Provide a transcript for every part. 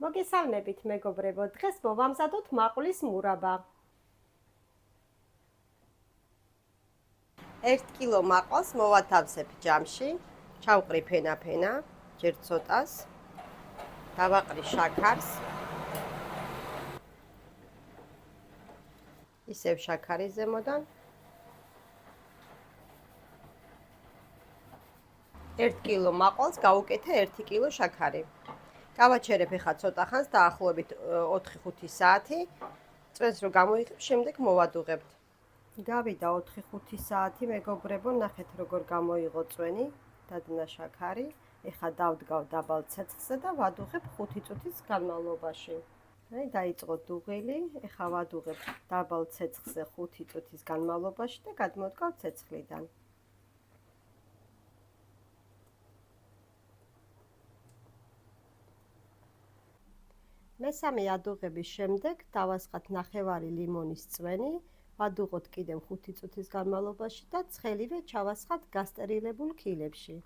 მოგესალმებით მეგობრებო, დღეს მოვამზადოთ მაყულის მურაბა. 1 კილო მაყვალს მოვათავსებ ჯამში, ჩავყრი ფენა-ფენა, ჯერ ცოტას, დავაყრი შაქარს. ისევ შაქარი ზემოდან. 1 კილო მაყვალს გავუკეთე 1 კილო შაქარი. გავაჩერებ ახლა ცოტა ხანს, დაახლოებით 4-5 საათი. წვენს რომ გამოიღებ, შემდეგ მოვადუღებთ. გავიდა 4-5 საათი, მეგობრებო, ნახეთ როგორ გამოიღო წვენი, დადნა შაქარი. ახლა დავდგავ დაბალ ცეცხლზე და ვადუღებ 5 წუთის განმავლობაში. აი, დაიწყო დუღილი, ახლა ვადუღებ დაბალ ცეცხლზე 5 წუთის განმავლობაში და გადმოვდგავ ცეცხლიდან. მესამე ადუღების შემდეგ დავასხათ ნახევარი ლიმონის წვენი, ვადუღოთ კიდევ 5 წუთის განმავლობაში და ცხელივე ჩავასხათ გასტერილებულ ქილებში.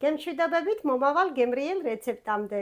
გემშვიდობებით მომავალ გემრიელ რეცეპტამდე.